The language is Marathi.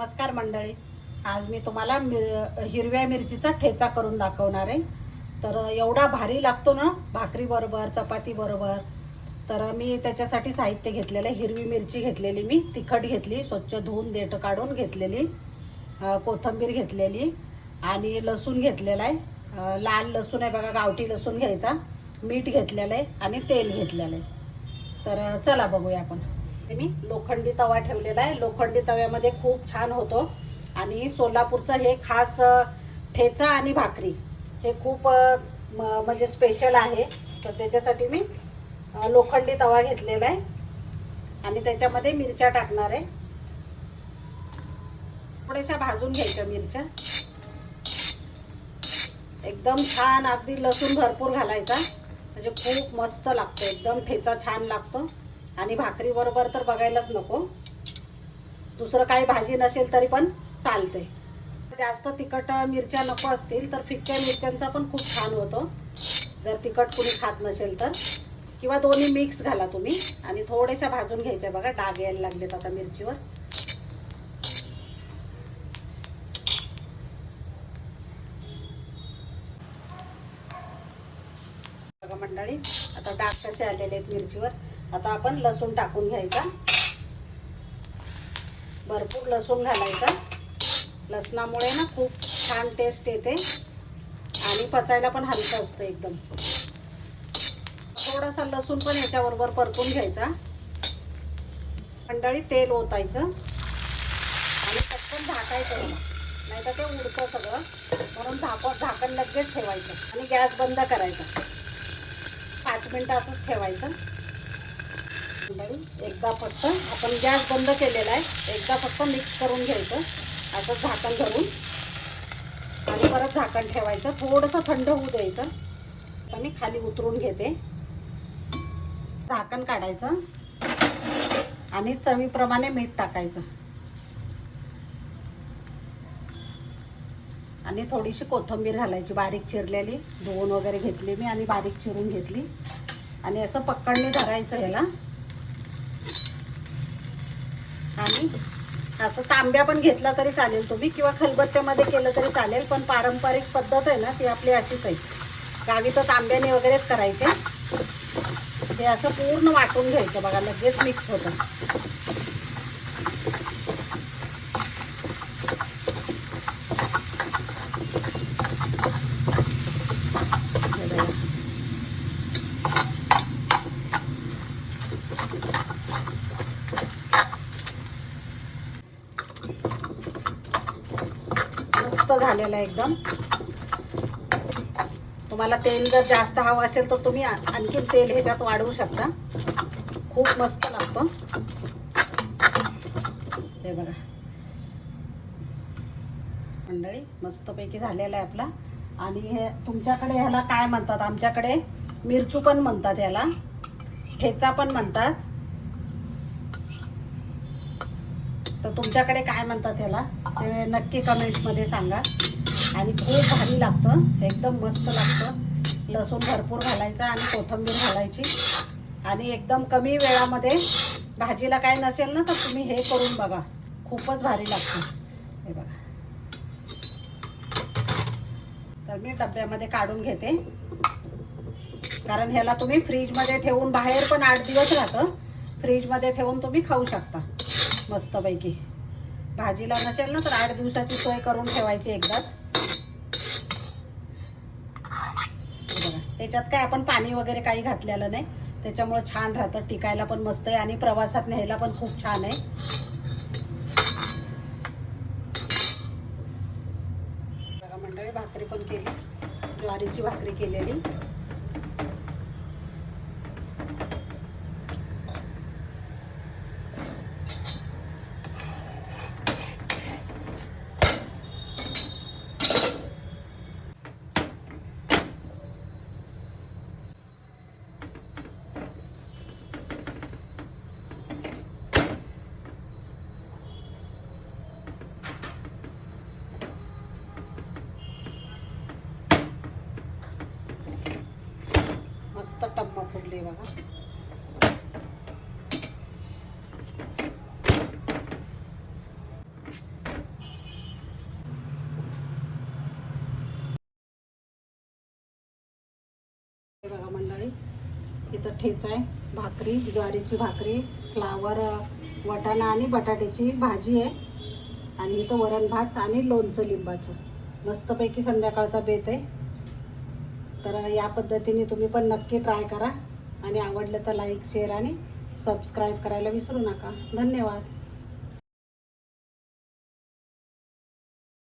नमस्कार मंडळी, आज मी तुम्हाला हिरव्या मिरचीचा ठेचा करून दाखवणार आहे। तर एवढा भारी लागतो ना भाकरी बरोबर, चपाती बरोबर। तर मी त्याच्यासाठी साहित्य घेतलेलं आहे। हिरवी मिरची घेतलेली, मी तिखट घेतली, स्वच्छ धुवून देठ काढून घेतलेली, कोथिंबीर घेतलेली आणि लसूण घेतलेला आहे। लाल लसूण आहे बघा, गावठी लसूण घ्यायचा, मीठ घेतलेलं आहे आणि तेल घेतलेलं आहे। तर चला बघूया आपण। मी लोखंडी तवा ठेवलेला आहे। लोखंडी तव्यामध्ये खूप छान होतो आणि सोलापूरचं हे खास ठेचा आणि भाकरी हे खूप म्हणजे स्पेशल आहे। तर त्याच्यासाठी मी लोखंडी तवा घेतलेला आहे आणि त्याच्यामध्ये मिरच्या टाकणार आहे। थोड्याशा भाजून घ्यायच्या मिरच्या, एकदम छान, अगदी लसूण भरपूर घालायचा, म्हणजे खूप मस्त लागतो, एकदम ठेचा छान लागतो। आणि भाकरी बरोबर तर बघायलाच नको, दुसरं काही भाजी नसेल तरी पण चालते। जास्त तिखट मिरच्या नको असतील तर फिक्क्या मिरच्यांचा पण खूप छान होतो, जर तिखट कुणी खात नसेल तर, किंवा दोन्ही मिक्स घाला तुम्ही। आणि थोड्याशा भाजून घ्यायच्या बघा, डाग यायला लागलेत आता मिरचीवर। बघा मंडळी, आता डाग कसे आलेले आहेत मिरचीवर। आता आपण लसूण टाकून घ्यायचा, भरपूर लसूण घालायचा। लसणामुळे ना खूप छान टेस्ट येते आणि पचायला पण हलकं असतं एकदम। थोडासा लसूण पण याच्याबरोबर परतून घ्यायचा। मंडळी तेल ओतायचं आणि पटकन झाकायचं, नाही तर ते उडतं सगळं, म्हणून झाकण लगेच ठेवायचं आणि गॅस बंद करायचा। 5 मिनिटं असंच ठेवायचं। एकदा फक्त आपण गॅस बंद केलेला आहे, एकदा फक्त मिक्स करून घ्यायचं असं झाकण धरून आणि परत झाकण ठेवायचं, थोडंसं थंड होऊ द्यायचं। आता मी खाली उतरून घेते, झाकण काढायचं आणि चवीप्रमाणे मीठ टाकायचं आणि थोडीशी कोथिंबीर घालायची, बारीक चिरलेली, धुवून वगैरे घेतली मी आणि बारीक चिरून घेतली। आणि असं पकडणी धरायचं ह्याला, आणि असं तांब्या पण घेतला तरी चालेल तुम्ही, किंवा खलबत्त्यामध्ये केलं तरी चालेल, पण पारंपरिक पद्धत आहे ना ती आपली अशीच आहे। गावी तर तांब्याने वगैरेच करायचे। हे असं पूर्ण वाटून घ्यायचं बघा, लगेच मिक्स होतं। मस्त झालेलं आहे एकदम। तुम्हाला तेल जर जास्त हवं असेल तर तुम्ही आणखी तेल ह्याच्यात वाढवू शकता, खूप मस्त लागतं। हे बघा मंडळी, मस्तपैकी झालेला आहे आपला। आणि हे तुमच्याकडे ह्याला काय म्हणतात, आमच्याकडे मिरचू पण म्हणतात, ह्याला ठेचा पण म्हणतात। तर तुमच्याकडे काय म्हणतात ह्याला ते नक्की कमेंट्समध्ये सांगा। आणि खूप भारी लागतं, एकदम मस्त लागतं। लसूण भरपूर घालायचा आणि कोथिंबीर घालायची, आणि एकदम कमी वेळामध्ये, भाजीला काय नसेल ना तर तुम्ही हे करून बघा, खूपच भारी लागतं। हे बघा, तर मी डब्यामध्ये काढून घेते, कारण ह्याला तुम्ही फ्रीजमध्ये ठेवून, बाहेर पण 8 दिवस राहतं, फ्रीजमध्ये ठेवून तुम्ही खाऊ शकता मस्तपैकी। भाजीला नसेल ना तर 8 दिवसाची सोय करून ठेवायची एकदाच। त्याच्यात काय आपण पाणी वगैरे काही घातलेलं नाही, त्याच्यामुळे छान राहतं, टिकायला पण मस्त आहे आणि प्रवासात न्यायला पण खूप छान आहे। बघा मंडळी, भाकरी पण केली, ज्वारीची भाकरी केलेली। मस्त टम्म फुगली बघा। संध्याकाळी. इथं ठेचा आहे, भाकरी, ज्वारीची भाकरी, फ्लावर, वाटाणा आणि बटाट्याची भाजी आहे आणि इथं वरण भात आणि लोणचं लिंबाचं. मस्तपैकी संध्याकाळचा बेत आहे. तर या पद्धतीने तुम्ही पण नक्की ट्राय करा आणि आवडलं तर लाईक, शेअर आणि सबस्क्राईब करायला विसरू नका. धन्यवाद.